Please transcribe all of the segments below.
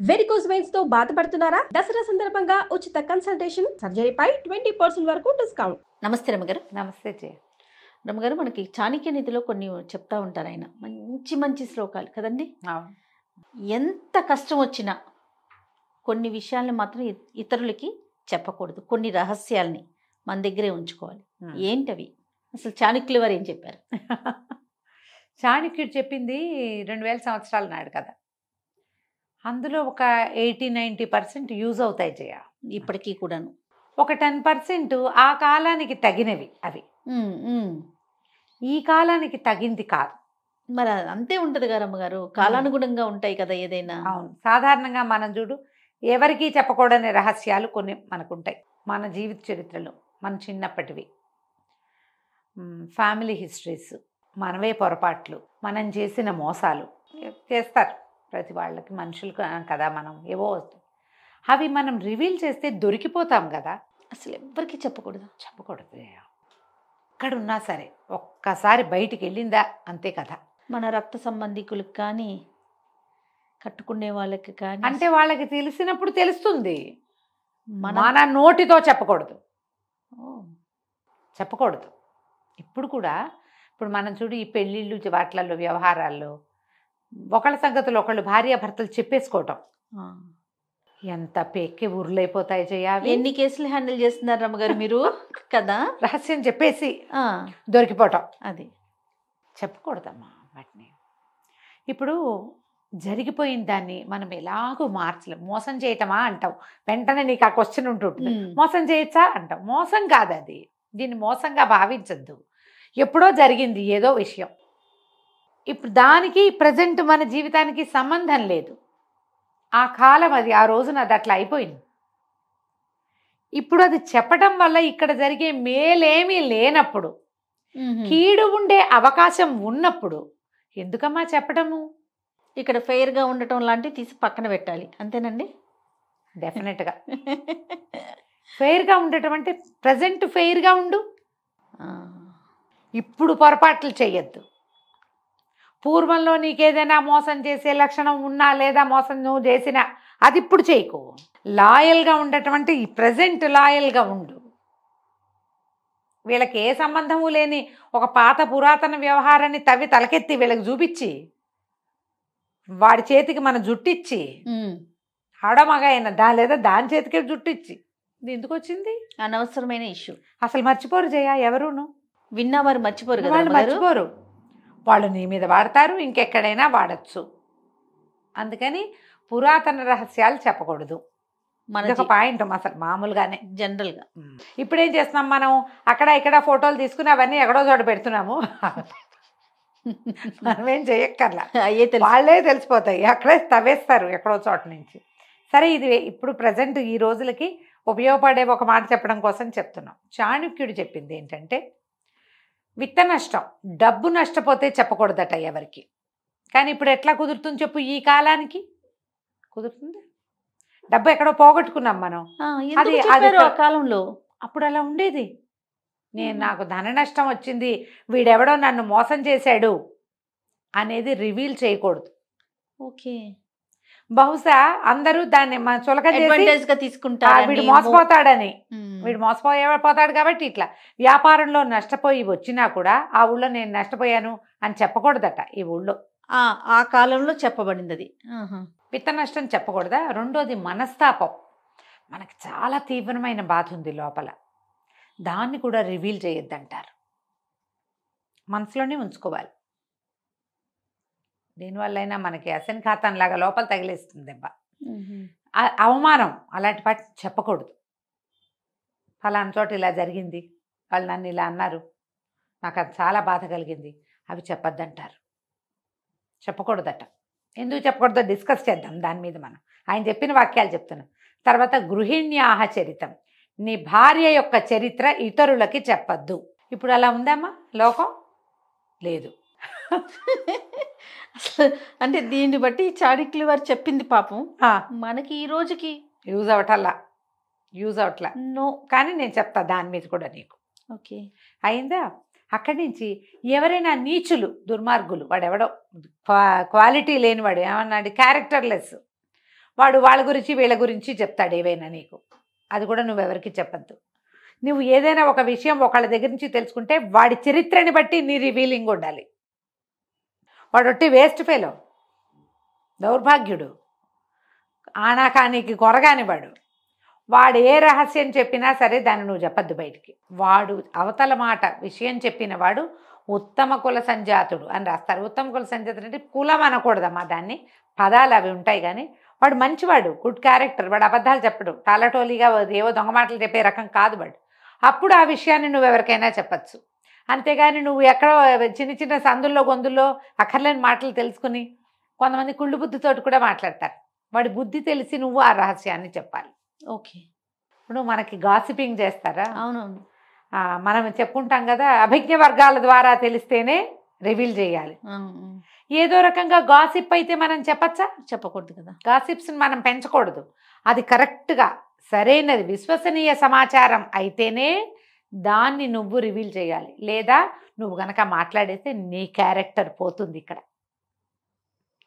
Varicose veins తో బాధపడుతున్నారా? దసరా సందర్భంగా ఉచిత కన్సల్టేషన్, సర్జరీపై 20% వరకు డిస్కౌంట్. నమస్తే రమ్మగారు. నమస్తే జయ. రమ్మగారు, మనకి చాణక్య నీతిలో కొన్ని చెప్తా ఉంటారు ఆయన. మంచి మంచి శ్లోకాలు కదండి. ఎంత కష్టం వచ్చినా కొన్ని విషయాలను మాత్రం ఇతరులకి చెప్పకూడదు. కొన్ని రహస్యాల్ని మన దగ్గరే ఉంచుకోవాలి. ఏంటవి? అసలు చాణక్యుల వారు ఏం చెప్పారు? చాణక్యుడు చెప్పింది 2000 సంవత్సరాల నాడు కదా. అందులో ఒక 80-90% యూజ్ అవుతాయి జయ. ఇప్పటికీ కూడాను ఒక 10% ఆ కాలానికి తగినవి అవి. ఈ కాలానికి తగింది కాదు. మరి అంతే ఉంటుంది కదా రమ్మగారు. కాలానుగుణంగా ఉంటాయి కదా ఏదైనా. అవును, సాధారణంగా మనం చూడు, ఎవరికీ చెప్పకూడని రహస్యాలు కొన్ని మనకుంటాయి మన జీవిత చరిత్రలో. మన చిన్నప్పటివి, ఫ్యామిలీ హిస్టరీస్, మనవే పొరపాట్లు, మనం చేసిన మోసాలు చేస్తారు ప్రతి వాళ్ళకి. మనుషులు కదా మనం, ఏవో అవి మనం రివీల్ చేస్తే దొరికిపోతాం కదా. అసలు ఎవ్వరికి చెప్పకూడదు. చెప్పకూడదు. ఎక్కడున్నా సరే ఒక్కసారి బయటికి వెళ్ళిందా అంతే కదా. మన రక్త సంబంధికులకు కానీ, కట్టుకునే వాళ్ళకి కానీ, అంటే వాళ్ళకి తెలిసినప్పుడు తెలుస్తుంది. మన నోటితో చెప్పకూడదు. చెప్పకూడదు. ఇప్పుడు కూడా ఇప్పుడు మనం చూడు, ఈ పెళ్ళిళ్ళు వాటిలలో వ్యవహారాల్లో ఒకళ్ళ సంగతులు ఒకళ్ళు భార్యాభర్తలు చెప్పేసుకోవటం ఎంత పెక్కి ఊర్లైపోతాయి చేయాలి. ఎన్ని కేసులు హ్యాండిల్ చేస్తున్నారు రమ్మగారు మీరు కదా. రహస్యం చెప్పేసి దొరికిపోవటం అది చెప్పకూడదమ్మా. వాటిని ఇప్పుడు జరిగిపోయిన దాన్ని మనం ఎలాగో మార్చలేం. మోసం చేయటమా అంటావు, వెంటనే నీకు ఆ క్వశ్చన్ ఉంటుంటుంది. మోసం చేయొచ్చా అంటావు. మోసం కాదు అది. దీన్ని మోసంగా భావించద్దు. ఎప్పుడో జరిగింది ఏదో విషయం. ఇప్పుడు దానికి ప్రజెంట్ మన జీవితానికి సంబంధం లేదు. ఆ కాలం అది, ఆ రోజున అది అట్లా అయిపోయింది. ఇప్పుడు అది చెప్పడం వల్ల ఇక్కడ జరిగే మేలేమీ లేనప్పుడు, కీడు ఉండే అవకాశం ఉన్నప్పుడు ఎందుకమ్మా చెప్పడము? ఇక్కడ ఫెయిర్గా ఉండటం లాంటివి తీసి పక్కన పెట్టాలి, అంతేనండి. డెఫినెట్గా ఫెయిర్గా ఉండటం అంటే ప్రజెంట్ ఫెయిర్గా ఉండు. ఇప్పుడు పొరపాట్లు చెయ్యొద్దు. పూర్వంలో నీకేదైనా మోసం చేసే లక్షణం ఉన్నా, లేదా మోసం నువ్వు చేసినా, అది ఇప్పుడు చేయకు. లాయల్గా ఉండటం అంటే ఈ ప్రజెంట్ లాయల్గా ఉండు. వీళ్ళకి ఏ సంబంధము లేని ఒక పాత పురాతన వ్యవహారాన్ని తవ్వి తలకెత్తి వీళ్ళకి చూపించి, వాడి చేతికి మన జుట్టిచ్చి, ఆడమగ అయినా లేదా దాని చేతికే జుట్టిచ్చి, ఇది ఎందుకు వచ్చింది? అనవసరమైన ఇష్యూ. అసలు మర్చిపోరు జయ, ఎవరును విన్నవారు మర్చిపోరు కదా. వాళ్ళు మర్చిపోరు. వాళ్ళు నీ మీద వాడతారు, ఇంకెక్కడైనా వాడచ్చు. అందుకని పురాతన రహస్యాలు చెప్పకూడదు. మనకు పాయింట్ అసలు మామూలుగానే జనరల్గా. ఇప్పుడేం చేస్తున్నాం మనం, అక్కడ ఇక్కడ ఫోటోలు తీసుకుని అవన్నీ ఎక్కడో చోట పెడుతున్నాము. మనమేం చేయక్కర్లా, వాళ్ళే తెలిసిపోతాయి. అక్కడే తవ్వేస్తారు ఎక్కడో చోట నుంచి. సరే, ఇది ఇప్పుడు ప్రజెంట్ ఈ రోజులకి ఉపయోగపడే ఒక మాట చెప్పడం కోసం చెప్తున్నాం. చాణక్యుడు చెప్పింది ఏంటంటే, విత్త నష్టం, డబ్బు నష్టపోతే చెప్పకూడదట ఎవరికి. కానీ ఇప్పుడు ఎట్లా కుదురుతుంది చెప్పు? ఈ కాలానికి కుదురుతుంది. డబ్బు ఎక్కడో పోగొట్టుకున్నాం మనం. అది కాలంలో అప్పుడు అలా ఉండేది. నాకు ధన నష్టం వచ్చింది, వీడెవడో నన్ను మోసం చేశాడు అనేది రివీల్ చేయకూడదు. ఓకే. బహుశా అందరూ దాన్ని చులకగా తీసుకుంటారు. వీడు మోసపోతాడని. వీడు మోసపోతాడు కాబట్టి ఇట్లా వ్యాపారంలో నష్టపోయి వచ్చినా కూడా ఆ ఊళ్ళో నేను నష్టపోయాను అని చెప్పకూడదట. ఈ ఊళ్ళో ఆ కాలంలో చెప్పబడింది అది. విత్త నష్టం చెప్పకూడదా? రెండోది మనస్తాపం. మనకి చాలా తీవ్రమైన బాధ ఉంది లోపల, దాన్ని కూడా రివీల్ చేయొద్దంటారు. మనసులోనే ఉంచుకోవాలి. దీనివల్లైనా మనకి అసన్ఘాతంలాగా లోపల తగిలేస్తుంది దెబ్బ. అవమానం అలాంటి పాటి చెప్పకూడదు. ఫలానా చోట ఇలా జరిగింది, వాళ్ళు నన్ను ఇలా అన్నారు, నాకు అది చాలా బాధ కలిగింది, అవి చెప్పొద్దంటారు. చెప్పకూడదట. ఎందుకు చెప్పకూడదో డిస్కస్ చేద్దాం దాని మీద. మనం ఆయన చెప్పిన వాక్యాలు చెప్తున్నాం. తర్వాత గృహిణ్యాహ చరితం, నీ భార్య యొక్క చరిత్ర ఇతరులకి చెప్పద్దు. ఇప్పుడు అలా ఉందమ్మా లోకం? లేదు. అంటే దీన్ని బట్టి చాణక్యుల వారు చెప్పింది పాపం మనకి ఈ రోజుకి యూజ్ అవట్లా నో. కానీ నేను చెప్తా దాని మీద కూడా నీకు. ఓకే, అయిందా? అక్కడి నుంచి ఎవరైనా నీచులు, దుర్మార్గులు, వాడెవడో క్వాలిటీ లేనివాడు, ఏమన్నాడు, క్యారెక్టర్లెస్, వాడు వాళ్ళ గురించి వీళ్ళ గురించి చెప్తాడు ఏవైనా నీకు. అది కూడా నువ్వెవరికి చెప్పద్దు. నువ్వు ఏదైనా ఒక విషయం ఒకళ్ళ దగ్గర నుంచి తెలుసుకుంటే వాడి చరిత్రని బట్టి నీ రివీలింగ్ ఉండాలి. వాడు ఒట్టి వేస్ట్ ఫెలో, దౌర్భాగ్యుడు, ఆనాకానికి కొరగాని వాడు ఏ రహస్యం చెప్పినా సరే దాన్ని నువ్వు చెప్పద్దు బయటికి. వాడు అవతల మాట విషయం చెప్పిన వాడు ఉత్తమ కుల సంజాతుడు అని రాస్తారు. ఉత్తమ కుల సంజాతుడు అంటే కులం అనకూడదమ్మా, దాన్ని పదాలు అవి ఉంటాయి. కానీ వాడు మంచివాడు, గుడ్ క్యారెక్టర్, వాడు అబద్ధాలు చెప్పడు, టాలటోలీగా ఏవో దొంగ మాటలు చెప్పే రకం కాదు వాడు. అప్పుడు ఆ విషయాన్ని నువ్వు ఎవరికైనా చెప్పచ్చు. అంతేగాని నువ్వు ఎక్కడో చిన్న చిన్న సందుల్లో గొంతుల్లో అక్కర్లేని మాటలు తెలుసుకుని కొంతమంది కుళ్ళు బుద్ధితోటి కూడా మాట్లాడతారు. వాడి బుద్ధి తెలిసి నువ్వు ఆ రహస్యాన్ని చెప్పాలి. ఓకే. ఇప్పుడు మనకి గాసిపింగ్ చేస్తారా? అవునవును. మనం చెప్పుకుంటాం కదా, అభిజ్ఞ వర్గాల ద్వారా తెలిస్తేనే రివీల్ చేయాలి. ఏదో రకంగా గాసిప్ అయితే మనం చెప్పచ్చా? చెప్పకూడదు కదా. గాసిప్స్ని మనం పెంచకూడదు. అది కరెక్ట్గా సరైనది విశ్వసనీయ సమాచారం అయితేనే దాన్ని నువ్వు రివీల్ చేయాలి. లేదా నువ్వు గనక మాట్లాడేస్తే నీ క్యారెక్టర్ పోతుంది. ఇక్కడ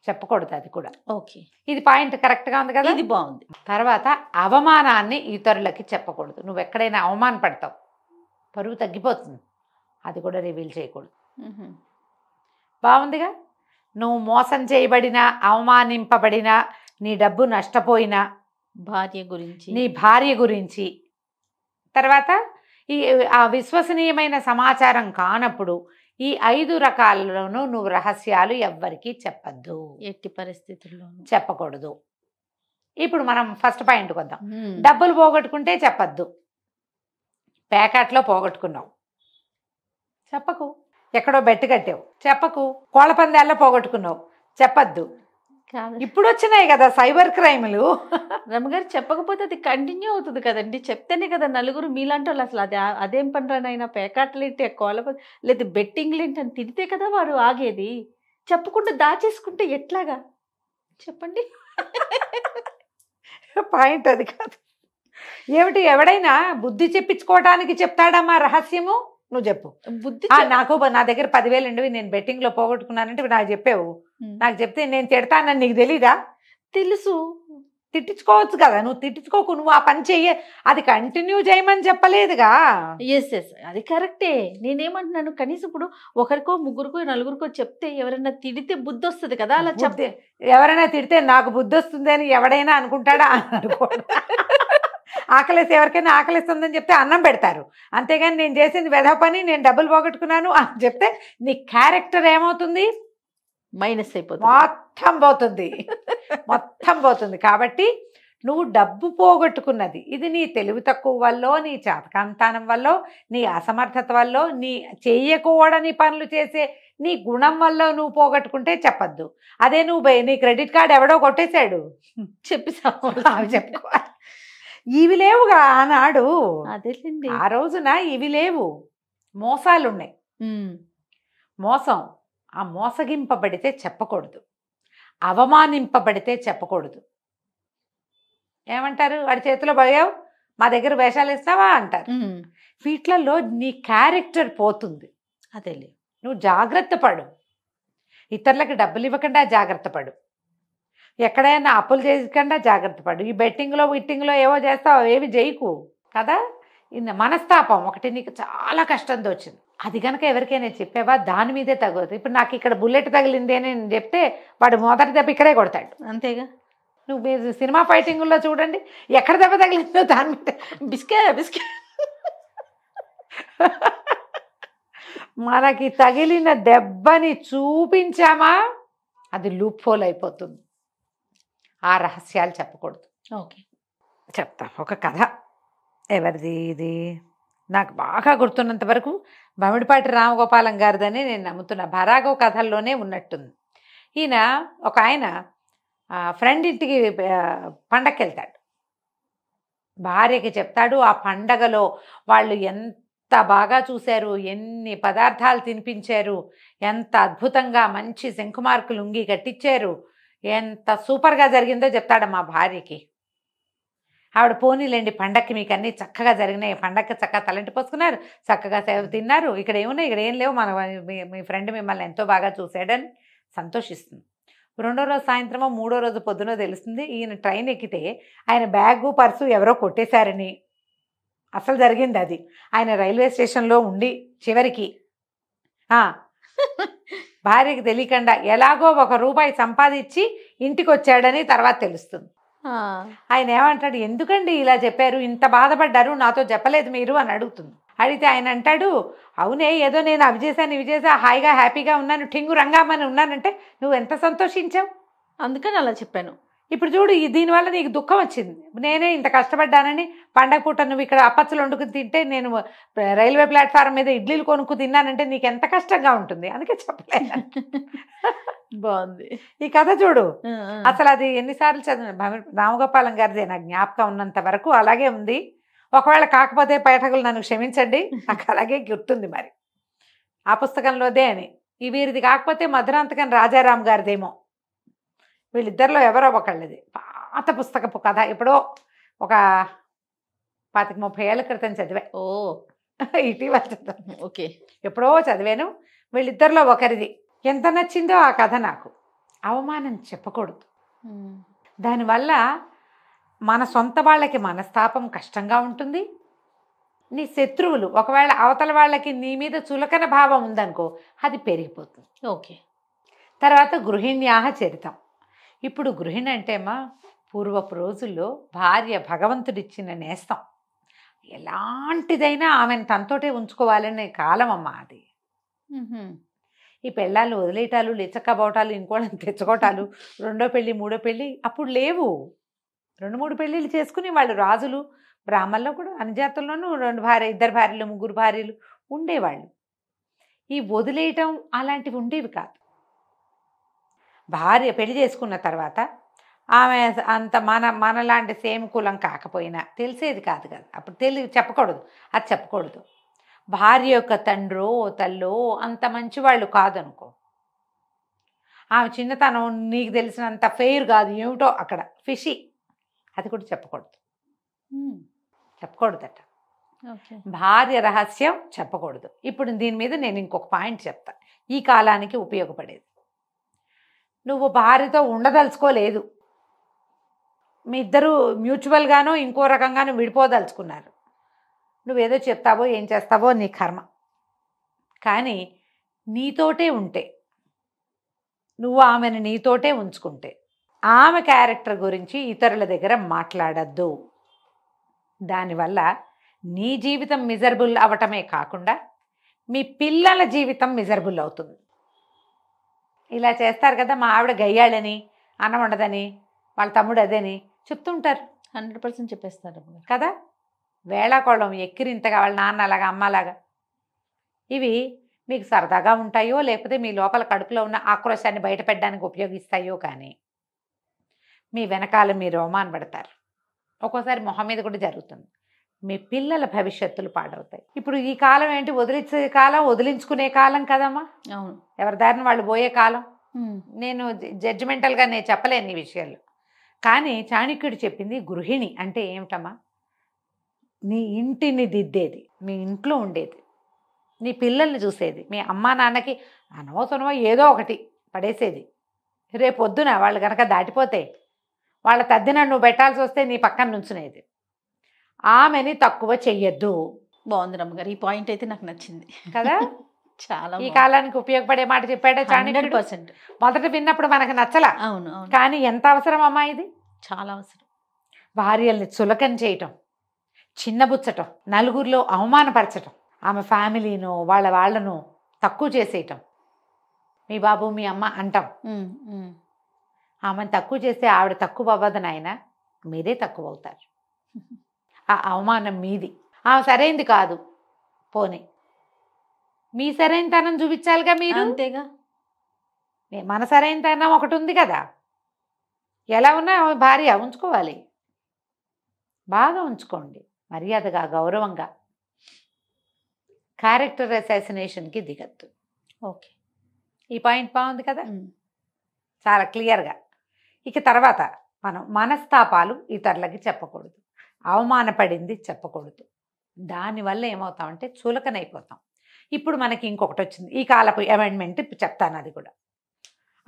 చెప్పకూడదు అది కూడా. ఓకే, ఇది పాయింట్ కరెక్ట్గా ఉంది కదా. ఇది బాగుంది. తర్వాత అవమానాన్ని ఇతరులకి చెప్పకూడదు. నువ్వు ఎక్కడైనా అవమాన పడతావు, పరువు తగ్గిపోతుంది, అది కూడా రివీల్ చేయకూడదు. బాగుందిగా. నువ్వు మోసం చేయబడినా, అవమానింపబడినా, నీ డబ్బు నష్టపోయినా, భార్య గురించి, నీ భార్య గురించి, తర్వాత ఆ విశ్వసనీయమైన సమాచారం కానప్పుడు ఈ 5 రకాలలోనూ నువ్వు రహస్యాలు ఎవ్వరికీ చెప్పద్దు, ఎట్టి పరిస్థితుల్లోనూ చెప్పకూడదు. ఇప్పుడు మనం ఫస్ట్ పాయింట్కి వద్దాం. డబ్బులు పోగొట్టుకుంటే చెప్పద్దు. ప్యాకెట్లో పోగొట్టుకున్నావు, చెప్పకు. ఎక్కడో బెట్టు కట్టావు, చెప్పకు. కోళ్ళ పందాల్లో పోగొట్టుకున్నావు, చెప్పద్దు. ఇప్పుడు వచ్చినాయి కదా సైబర్ క్రైములు. రమ్మగారు చెప్పకపోతే అది కంటిన్యూ అవుతుంది కదండి. చెప్తేనే కదా నలుగురు మీలాంటి వాళ్ళు అసలు అదేం పనిరానైనా పేకాటలేంటి, కోళ్ళ లేదా బెట్టింగ్లు ఏంటి అని తిడితే కదా వారు ఆగేది. చెప్పకుండా దాచేసుకుంటే ఎట్లాగా చెప్పండి. పాయింట్ అది కాదు. ఏమిటి, ఎవడైనా బుద్ధి చెప్పించుకోవడానికి చెప్తాడమ్మా రహస్యము? నువ్వు చెప్పు. బుద్ధి నాకు నా దగ్గర 10,000 ఉండేవి, నేను బెట్టింగ్లో పోగొట్టుకున్నానంటే నాకు చెప్పావు. నాకు చెప్తే నేను తిడతానని నీకు తెలీదా? తెలుసు. తిట్టించుకోవచ్చు కదా. నువ్వు తిట్టించుకోకు, నువ్వు ఆ పని చెయ్యి, అది కంటిన్యూ చేయమని చెప్పలేదుగా. ఎస్ అది కరెక్టే. నేనేమంటున్నాను, కనీసం ఇప్పుడు ఒకరికో ముగ్గురికో నలుగురికో చెప్తే ఎవరైనా తిడితే బుద్ధి వస్తుంది కదా. అలా చెప్తే ఎవరైనా తిడితే నాకు బుద్ధి వస్తుంది అని ఎవడైనా అనుకుంటాడా? అనుకోడు. ఆకలేసి ఎవరికైనా ఆకలిస్తుందని చెప్తే అన్నం పెడతారు. అంతేగాని నేను చేసింది వెధవ పని, నేను డబ్బులు పోగొట్టుకున్నాను అని చెప్తే నీ క్యారెక్టర్ ఏమవుతుంది? మైనస్ అయిపోతుంది, మొత్తం పోతుంది, మొత్తం పోతుంది. కాబట్టి నువ్వు డబ్బు పోగొట్టుకున్నది ఇది నీ తెలివి తక్కువ వల్ల, నీ చాతకాంతానం వల్ల, నీ అసమర్థత వల్ల, నీ చెయ్యకూడని పనులు చేసే నీ గుణం వల్ల నువ్వు పోగొట్టుకుంటే చెప్పద్దు. అదే నువ్వు నీ క్రెడిట్ కార్డు ఎవడో కొట్టేశాడు చెప్పిసావు, అవి చెప్పుకోవాలి. ఇవి లేవుగా ఆనాడు. అదేలేండి, ఆ రోజున ఇవి లేవు, మోసాలు ఉన్నాయి. మోసం, ఆ మోసగింపబడితే చెప్పకూడదు, అవమానింపబడితే చెప్పకూడదు. ఏమంటారు, వాడి చేతిలో పోయావు, మా దగ్గర వేషాలు ఇస్తావా అంటారు. వీటిలలో నీ క్యారెక్టర్ పోతుంది. అదేలే, నువ్వు జాగ్రత్త పడు. ఇతరులకు డబ్బులు ఇవ్వకుండా జాగ్రత్త పడు. ఎక్కడైనా అప్పులు చేయకుండా జాగ్రత్త పడు. ఈ బెట్టింగ్లో విట్టింగ్లో ఏవో చేస్తావు, ఏవి చేయకు కదా. మనస్తాపం ఒకటి నీకు చాలా కష్టంతో వచ్చింది, అది కనుక ఎవరికైనా చెప్పావా దాని మీదే తగ్గదు. ఇప్పుడు నాకు ఇక్కడ బుల్లెట్ తగిలింది అని నేను చెప్తే వాడు మొదటి దెబ్బ ఇక్కడే కొడతాడు. అంతేగా. నువ్వు మీరు సినిమా ఫైటింగుల్లో చూడండి, ఎక్కడ దెబ్బ తగిలిందో దాని మీద బిస్కే బిస్కే. మనకి తగిలిన దెబ్బని చూపించామా అది లూప్ హోల్ అయిపోతుంది. ఆ రహస్యాలు చెప్పకూడదు. ఓకే, చెప్తా ఒక కథ. ఎవరిది ఇది? నాకు బాగా గుర్తున్నంత వరకు బమిడిపాటి రామగోపాలం గారిదని నేను నమ్ముతున్నా. భరాగో కథల్లోనే ఉన్నట్టుంది. ఈయన ఒక ఆయన ఫ్రెండ్ ఇంటికి పండగకి వెళ్తాడు. భార్యకి చెప్తాడు, ఆ పండగలో వాళ్ళు ఎంత బాగా చూశారు, ఎన్ని పదార్థాలు తినిపించారు, ఎంత అద్భుతంగా మంచి శంకుమార్కు లుంగి కట్టించారు, ఎంత సూపర్గా జరిగిందో చెప్తాడమ్మా భార్యకి. ఆవిడ పోనీలేండి పండక్కి మీకు అన్నీ చక్కగా జరిగినాయి, పండక్కి చక్కగా తలంటి పోసుకున్నారు, చక్కగా సేవ తిన్నారు, ఇక్కడ ఏమున్నాయి, ఇక్కడ ఏం లేవు, మన మీ ఫ్రెండ్ మిమ్మల్ని ఎంతో బాగా చూశాడని సంతోషిస్తుంది. రెండో రోజు సాయంత్రమో మూడో రోజు పొద్దునో తెలుస్తుంది ఈయన ట్రైన్ ఎక్కితే ఆయన బ్యాగు పర్సు ఎవరో కొట్టేశారని. అసలు జరిగింది అది. ఆయన రైల్వే స్టేషన్లో ఉండి చివరికి భార్యకి తెలియకుండా ఎలాగో ₹1 సంపాదించి ఇంటికి వచ్చాడని తర్వాత తెలుస్తుంది. ఆయన ఏమంటాడు, ఎందుకండి ఇలా చెప్పారు, ఇంత బాధపడ్డారు, నాతో చెప్పలేదు మీరు అని అడుగుతుంది. అడిగితే ఆయన అంటాడు, అవునే ఏదో నేను అవి చేశాను ఇవి చేసా హాయిగా హ్యాపీగా ఉన్నాను ఠింగు రంగామని ఉన్నానంటే నువ్వు ఎంత సంతోషించావు. అందుకని అలా చెప్పాను. ఇప్పుడు చూడు దీనివల్ల నీకు దుఃఖం వచ్చింది. నేనే ఇంత కష్టపడ్డానని పండగ పూట నువ్వు ఇక్కడ అప్పచ్చులు వండుకుని తింటే నేను రైల్వే ప్లాట్ఫారం మీద ఇడ్లీలు కొనుక్కు తిన్నానంటే నీకు ఎంత కష్టంగా ఉంటుంది. అందుకే చెప్పలేదు. బాగుంది ఈ కథ చూడు. అసలు అది ఎన్నిసార్లు చదివిన రామగోపాలం గారిదే నాకు జ్ఞాపకం ఉన్నంత వరకు అలాగే ఉంది. ఒకవేళ కాకపోతే పైఠకులు నన్ను క్షమించండి, నాకు అలాగే గుర్తుంది. మరి ఆ పుస్తకంలోదే అని. ఈ వీరిది కాకపోతే మధురాంతకం రాజారాం గారిదేమో. వీళ్ళిద్దరిలో ఎవరో ఒకళ్ళది పాత పుస్తకపు కథ. ఎప్పుడో ఒక 25-30 ఏళ్ల క్రితం చదివా. ఇటీవల చదివాను. ఓకే, ఎప్పుడో చదివాను. వీళ్ళిద్దరిలో ఒకరిది. ఎంత నచ్చిందో ఆ కథ నాకు. అవమానం చెప్పకూడదు. దానివల్ల మన సొంత వాళ్ళకి మనస్తాపం కష్టంగా ఉంటుంది. నీ శత్రువులు ఒకవేళ అవతల వాళ్ళకి నీ మీద చులకన భావం ఉందనుకో, అది పెరిగిపోతుంది. ఓకే. తర్వాత గృహిణ్యాహ చరితం. ఇప్పుడు గృహిణి అంటేమా పూర్వపు రోజుల్లో భార్య భగవంతుడిచ్చిన నేస్తం. ఎలాంటిదైనా ఆమెను తనతోటే ఉంచుకోవాలనే కాలం అమ్మా అది. ఈ పెళ్ళాలు వదిలేయటాలు లేచక్కబోటాలు ఇంకోళ్ళని తెచ్చుకోవటాలు రెండో పెళ్ళి మూడో పెళ్ళి అప్పుడు లేవు. 2-3 పెళ్ళిళ్ళు చేసుకుని వాళ్ళు రాజులు బ్రాహ్మణుల్లో కూడా అన్ని జాతుల్లోనూ 2 భార్య 2 భార్యలు 3 భార్యలు ఉండేవాళ్ళు. ఈ వదిలేయటం అలాంటివి ఉండేవి కాదు. భార్య పెళ్లి చేసుకున్న తర్వాత ఆమె అంత మనలాంటి సేమ్ కులం కాకపోయినా తెలిసేది కాదు కదా. అప్పుడు చెప్పకూడదు, అది చెప్పకూడదు. భార్య యొక్క తండ్రో తల్లో అంత మంచివాళ్ళు కాదనుకో, ఆమె చిన్నతనం నీకు తెలిసినంత ఫెయిర్ కాదు, ఏమిటో అక్కడ ఫిషి, అది కూడా చెప్పకూడదు. చెప్పకూడదట. భార్య రహస్యం చెప్పకూడదు. ఇప్పుడు దీని మీద నేను ఇంకొక పాయింట్ చెప్తా, ఈ కాలానికి ఉపయోగపడేది. నువ్వు భార్యతో ఉండదలుచుకోలేదు, మీ ఇద్దరు మ్యూచువల్గానో ఇంకో రకంగానో విడిపోదలుచుకున్నారు. నువ్వేదో చెప్తావో ఏం చేస్తావో నీ కర్మ. కానీ నీతోటే ఉంటే, నువ్వు ఆమెను నీతోటే ఉంచుకుంటే, ఆమె క్యారెక్టర్ గురించి ఇతరుల దగ్గర మాట్లాడద్దు. దానివల్ల నీ జీవితం మిజరబుల్ అవటమే కాకుండా మీ పిల్లల జీవితం మిజరబుల్ అవుతుంది. ఇలా చేస్తారు కదా, మా ఆవిడ గయ్యాళ్ళని, అన్నం ఉండదని, వాళ్ళ తమ్ముడు అదేని చెప్తుంటారు. 100% చెప్పేస్తారు కదా. వేళాకోళం ఎక్కిరింతగా వాళ్ళ నాన్న అలాగా అమ్మలాగా. ఇవి మీకు సరదాగా ఉంటాయో లేకపోతే మీ లోపల కడుపులో ఉన్న ఆక్రోశాన్ని బయటపెట్టడానికి ఉపయోగిస్తాయో కానీ మీ వెనకాల మీరు అవమానపడతారు. ఒక్కోసారి మొహం మీద కూడా జరుగుతుంది. మీ పిల్లల భవిష్యత్తులు పాడవుతాయి. ఇప్పుడు ఈ కాలం ఏంటి, వదిలించే కాలం, వదిలించుకునే కాలం కదమ్మా. అవును, ఎవరి దారిని వాళ్ళు పోయే కాలం. నేను జడ్జిమెంటల్గా నేను చెప్పలేను ఈ విషయాలు. కానీ చాణక్యుడు చెప్పింది గృహిణి అంటే ఏమిటమ్మా, నీ ఇంటిని దిద్దేది, మీ ఇంట్లో ఉండేది, నీ పిల్లల్ని చూసేది, మీ అమ్మా నాన్నకి అనవసరమో ఏదో ఒకటి పడేసేది. రేపొద్దున వాళ్ళు కనుక దాటిపోతే వాళ్ళ తద్దిన నువ్వు పెట్టాల్సి వస్తే నీ పక్కన నుంచునేది. ఆమెని తక్కువ చెయ్యొద్దు. బాగుంది రమ్మగారు, ఈ పాయింట్ అయితే నాకు నచ్చింది కదా. చాలా ఈ కాలానికి ఉపయోగపడే మాట చెప్పాడా చాణక్యుడు. 100%. మొదట విన్నప్పుడు మనకు నచ్చలా. అవును, కానీ ఎంత అవసరం అమ్మా ఇది. చాలా అవసరం. భార్యల్ని చులకన చేయటం, చిన్నబుచ్చటం, నలుగురిలో అవమానపరచటం, ఆమె ఫ్యామిలీను వాళ్ళను తక్కువ చేసేయటం, మీ బాబు మీ అమ్మ అంటాం. ఆమెను తక్కువ చేస్తే ఆవిడ తక్కువ అవ్వదు నాయన, మీరే తక్కువ అవుతారు. ఆ అవమానం మీది. ఆమె సరైంది కాదు, పోనీ మీ సరైనతనం చూపించాలిగా మీరు. అంతేగా, మన సరైనతనం ఒకటి ఉంది కదా. ఎలా ఉన్నా భార్య ఉంచుకోవాలి, బాగా ఉంచుకోండి, మర్యాదగా గౌరవంగా. క్యారెక్టర్ అసాసినేషన్కి దిగద్దు. ఓకే, ఈ పాయింట్ బాగుంది కదా, చాలా క్లియర్గా. ఇక తర్వాత మనం మనస్తాపాలు ఇతరులకి చెప్పకూడదు, అవమానపడింది చెప్పకూడదు. దానివల్ల ఏమవుతామంటే చులకనైపోతాం. ఇప్పుడు మనకి ఇంకొకటి వచ్చింది, ఈ కాలపు అమెండ్మెంట్ చెప్తాను. అది కూడా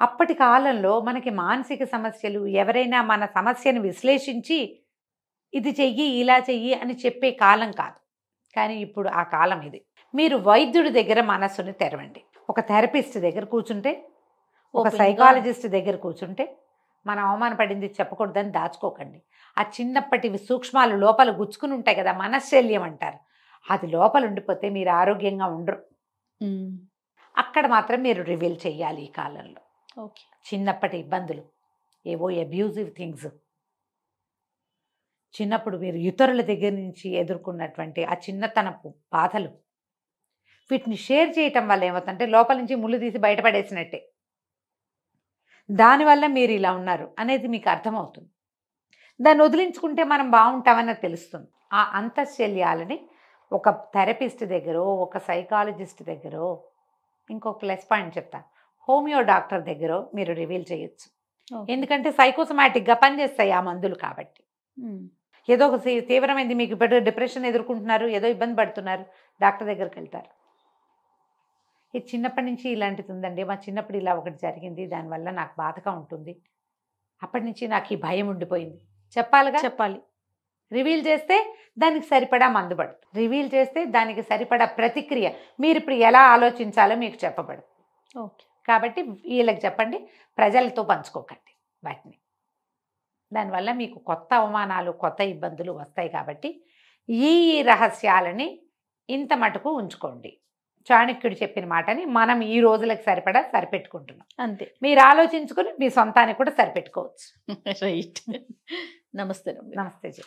అప్పటి కాలంలో మనకి మానసిక సమస్యలు ఎవరైనా మన సమస్యను విశ్లేషించి ఇది చెయ్యి ఇలా చెయ్యి అని చెప్పే కాలం కాదు. కానీ ఇప్పుడు ఆ కాలం ఇది. మీరు వైద్యుడి దగ్గర మనస్సుని తెరవండి. ఒక థెరపిస్ట్ దగ్గర కూర్చుంటే, ఒక Open గా. సైకాలజిస్ట్ దగ్గర కూర్చుంటే, మనం అవమానపడింది చెప్పకూడదని దాచుకోకండి. ఆ చిన్నప్పటివి సూక్ష్మాలు లోపల గుచ్చుకుని ఉంటాయి కదా, మనశ్శల్యం అంటారు. అది లోపల ఉండిపోతే మీరు ఆరోగ్యంగా ఉండరు. అక్కడ మాత్రం మీరు రివీల్ చేయాలి ఈ కాలంలో. ఓకే. చిన్నప్పటి ఇబ్బందులు, ఏవో అబ్యూజివ్ థింగ్స్, చిన్నప్పుడు మీరు ఇతరుల దగ్గర నుంచి ఎదుర్కొన్నటువంటి ఆ చిన్నతనపు బాధలు, వీటిని షేర్ చేయటం వల్ల ఏమవుతుందంటే లోపల నుంచి ముళ్ళు తీసి బయటపడేసినట్టే. దానివల్ల మీరు ఇలా ఉన్నారు అనేది మీకు అర్థమవుతుంది. దాన్ని వదిలించుకుంటే మనం బాగుంటామని తెలుస్తుంది. ఆ అంతఃశల్యాలని ఒక థెరపిస్ట్ దగ్గర, ఒక సైకాలజిస్ట్ దగ్గర, ఇంకొక ప్లస్ పాయింట్ చెప్తా, హోమియో డాక్టర్ దగ్గర మీరు రివీల్ చేయొచ్చు. ఎందుకంటే సైకోసమాటిక్గా పనిచేస్తాయి ఆ మందులు కాబట్టి. ఏదో ఒక తీవ్రమైంది మీకు ఇప్పుడు డిప్రెషన్ ఎదుర్కొంటున్నారు, ఏదో ఇబ్బంది పడుతున్నారు, డాక్టర్ దగ్గరికి వెళ్తారు. ఇది చిన్నప్పటి నుంచి ఇలాంటిది ఉందండి, మా చిన్నప్పుడు ఇలా ఒకటి జరిగింది, దానివల్ల నాకు బాధగా ఉంటుంది, అప్పటి నుంచి నాకు ఈ భయం ఉండిపోయింది చెప్పాలిగా. చెప్పాలి. రివీల్ చేస్తే దానికి సరిపడా మందు పడుతుంది. రివీల్ చేస్తే దానికి సరిపడా ప్రతిక్రియ మీరు ఇప్పుడు ఎలా ఆలోచించాలో మీకు చెప్పబడు. ఓకే. కాబట్టి వీళ్ళకి చెప్పండి, ప్రజలతో పంచుకోకండి వాటిని. దానివల్ల మీకు కొత్త అవమానాలు, కొత్త ఇబ్బందులు వస్తాయి. కాబట్టి ఈ రహస్యాలని ఇంత మటుకు ఉంచుకోండి. చాణక్యుడు చెప్పిన మాటని మనం ఈ రోజులకు సరిపడా సరిపెట్టుకుంటున్నాం. అంతే. మీరు ఆలోచించుకుని మీ సొంతానికి కూడా సరిపెట్టుకోవచ్చు. రైట్. నమస్తే. నమస్తే జీ.